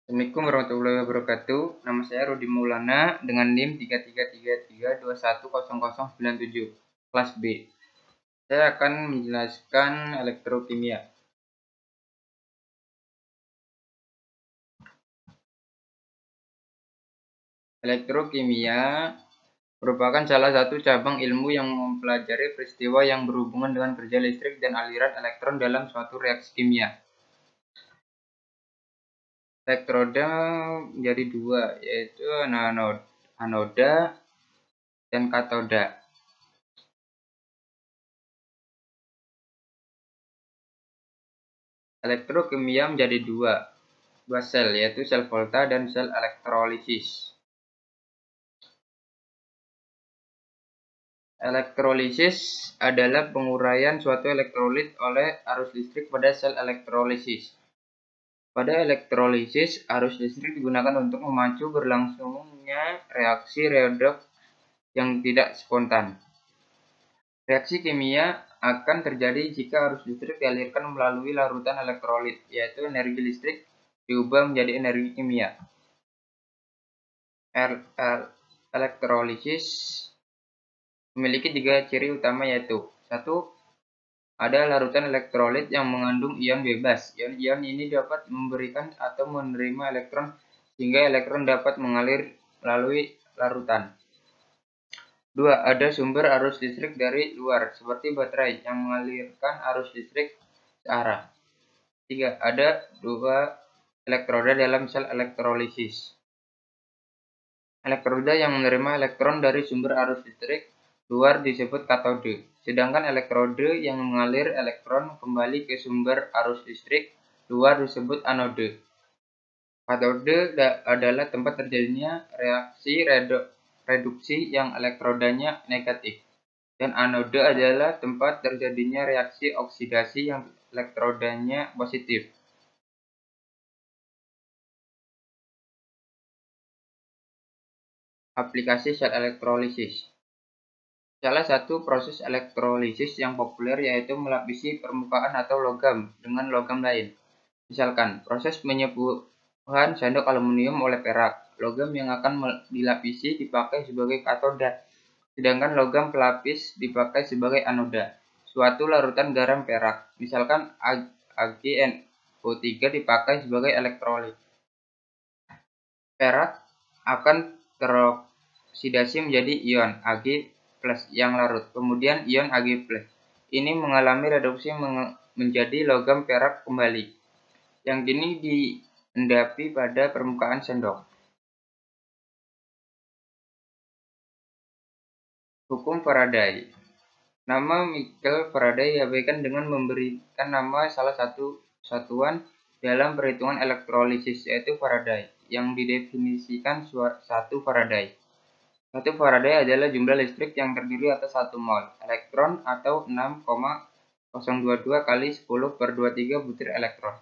Assalamualaikum warahmatullahi wabarakatuh. Nama saya Rudi Maulana dengan NIM 3333210097 kelas B. Saya akan menjelaskan elektrokimia. Elektrokimia merupakan salah satu cabang ilmu yang mempelajari peristiwa yang berhubungan dengan kerja listrik dan aliran elektron dalam suatu reaksi kimia. Elektroda menjadi dua, yaitu anoda dan katoda. Elektrokimia menjadi dua sel, yaitu sel volta dan sel elektrolisis. Elektrolisis adalah penguraian suatu elektrolit oleh arus listrik pada sel elektrolisis. Pada elektrolisis, arus listrik digunakan untuk memacu berlangsungnya reaksi redoks yang tidak spontan. Reaksi kimia akan terjadi jika arus listrik dialirkan melalui larutan elektrolit, yaitu energi listrik diubah menjadi energi kimia. Elektrolisis memiliki 3 ciri utama, yaitu 1. Ada larutan elektrolit yang mengandung ion bebas. Ion-ion ini dapat memberikan atau menerima elektron sehingga elektron dapat mengalir melalui larutan. 2. Ada sumber arus listrik dari luar seperti baterai yang mengalirkan arus listrik searah. 3. Ada 2 elektroda dalam sel elektrolisis. Elektroda yang menerima elektron dari sumber arus listrik luar disebut katode, sedangkan elektroda yang mengalir elektron kembali ke sumber arus listrik luar disebut anode. Katode adalah tempat terjadinya reaksi reduksi yang elektrodanya negatif, dan anode adalah tempat terjadinya reaksi oksidasi yang elektrodanya positif. Aplikasi sel elektrolisis. Salah satu proses elektrolisis yang populer yaitu melapisi permukaan atau logam dengan logam lain. Misalkan, proses penyepuhan sendok aluminium oleh perak. Logam yang akan dilapisi dipakai sebagai katoda, sedangkan logam pelapis dipakai sebagai anoda. Suatu larutan garam perak, misalkan AgNO3 dipakai sebagai elektrolit. Perak akan teroksidasi menjadi ion Ag+ yang larut, kemudian ion Ag+. Ini mengalami reduksi menjadi logam perak kembali, yang kini diendapi pada permukaan sendok. Hukum Faraday. Nama Michael Faraday diabaikan dengan memberikan nama salah satu satuan dalam perhitungan elektrolisis, yaitu Faraday, yang didefinisikan 1 Faraday. 1 Faraday adalah jumlah listrik yang terdiri atas 1 mol elektron atau 6,022 kali 10⁻23 butir elektron.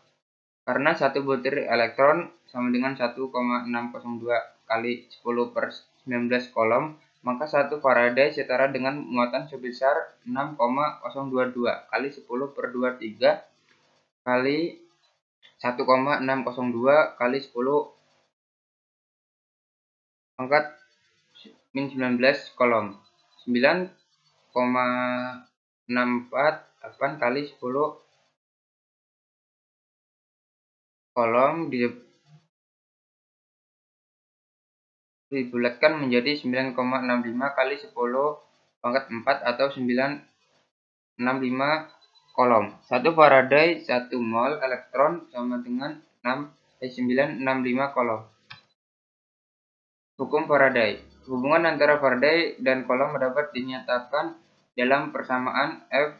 Karena 1 butir elektron sama dengan 1,602 kali 10⁻19 kolom, maka 1 Faraday setara dengan muatan sebesar 6,022 kali 10⁻23 kali 1,602 kali 10⁻19 kolom. 9,648 kali 10 kolom dibulatkan menjadi 9,65 kali 10⁻4 atau 965 kolom. 1 Faraday 1 mol elektron sama dengan 965 kolom. Hukum Faraday. Hubungan antara Faraday dan kolom dapat dinyatakan dalam persamaan F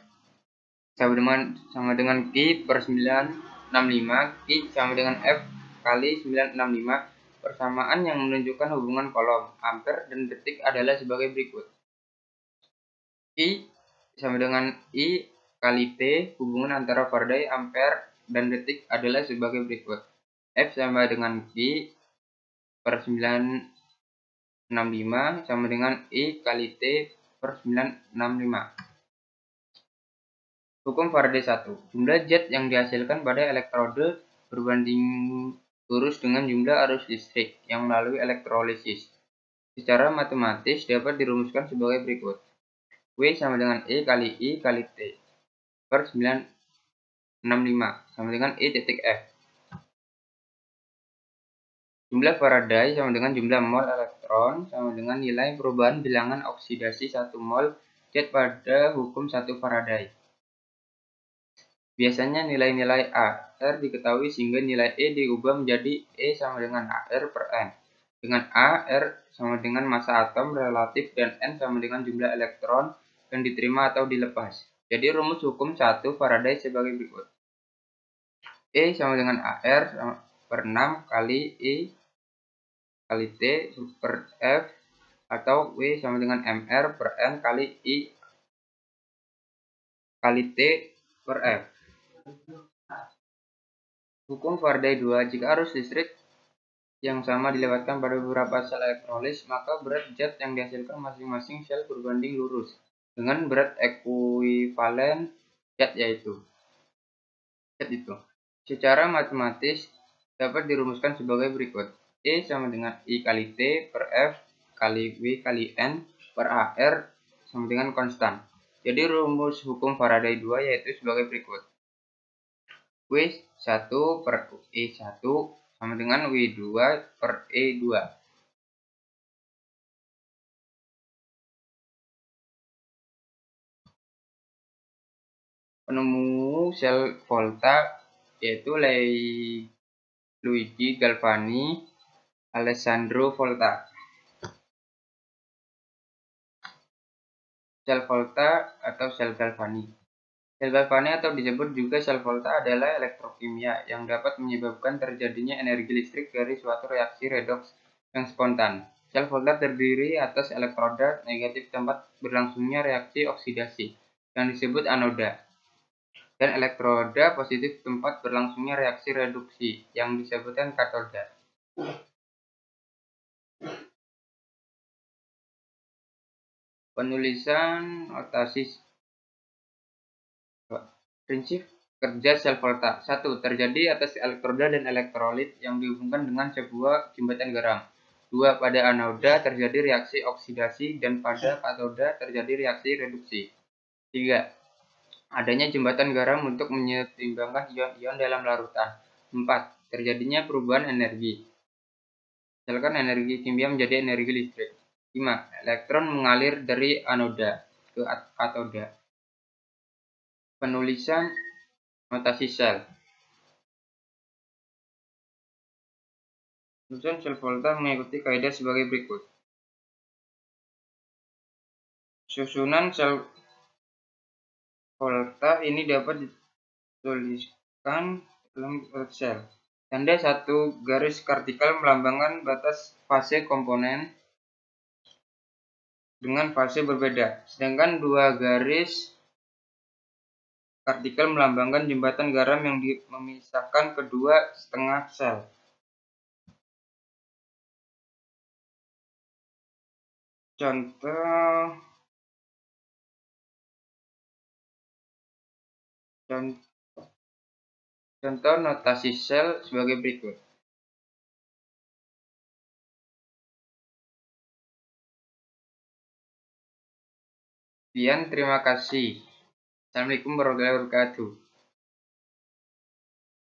sama dengan Q/965. Q sama dengan F kali 965. Persamaan yang menunjukkan hubungan kolom, ampere, dan detik adalah sebagai berikut. I sama dengan I kali T. Hubungan antara Faraday, ampere, dan detik adalah sebagai berikut. F sama dengan Q/965 sama dengan I kali T/965. Hukum Faraday 1. Jumlah zat yang dihasilkan pada elektrode berbanding lurus dengan jumlah arus listrik yang melalui elektrolisis. Secara matematis dapat dirumuskan sebagai berikut. W sama dengan E kali I kali T per 965 sama dengan E titik F. Jumlah Faraday sama dengan jumlah mol elektron sama dengan nilai perubahan bilangan oksidasi 1 mol zat pada hukum 1 Faraday. Biasanya nilai-nilai A, R diketahui sehingga nilai E diubah menjadi E sama dengan AR per N. Dengan A, R sama dengan massa atom relatif dan N sama dengan jumlah elektron yang diterima atau dilepas. Jadi rumus hukum 1 Faraday sebagai berikut. E sama dengan AR per 6 kali E kali T per F atau W sama dengan MR per N kali I kali T per F. Hukum Faraday 2, jika arus listrik yang sama dilewatkan pada beberapa sel elektrolis, maka berat zat yang dihasilkan masing-masing sel berbanding lurus dengan berat ekuivalen zat itu. Secara matematis dapat dirumuskan sebagai berikut. E sama dengan I kali T per F kali W kali N per AR sama dengan konstan. Jadi rumus hukum Faraday 2 yaitu sebagai berikut. W1 per E1 sama dengan W2 per E2. Penemu sel Volta yaitu Luigi Galvani Alessandro Volta. Sel Volta atau sel Galvani. Sel Galvani atau disebut juga sel Volta adalah elektrokimia yang dapat menyebabkan terjadinya energi listrik dari suatu reaksi redoks yang spontan. Sel Volta terdiri atas elektroda negatif tempat berlangsungnya reaksi oksidasi yang disebut anoda, dan elektroda positif tempat berlangsungnya reaksi reduksi yang disebutkan katoda. Penulisan notasi prinsip kerja sel Volta. 1. Terjadi atas elektroda dan elektrolit yang dihubungkan dengan sebuah jembatan garam. 2. Pada anoda terjadi reaksi oksidasi dan pada katoda terjadi reaksi reduksi. 3. Adanya jembatan garam untuk menyeimbangkan ion-ion dalam larutan. 4. Terjadinya perubahan energi. Misalkan energi kimia menjadi energi listrik. 5. Elektron mengalir dari anoda ke katoda. Penulisan notasi sel. Susunan sel Volta mengikuti kaidah sebagai berikut. Susunan sel Volta ini dapat dituliskan dalam sel. Tanda satu garis vertikal melambangkan batas fase komponen dengan fase berbeda, sedangkan dua garis vertikal melambangkan jembatan garam yang memisahkan kedua setengah sel. Contoh notasi sel sebagai berikut. Sekian, terima kasih. Assalamualaikum warahmatullahi wabarakatuh.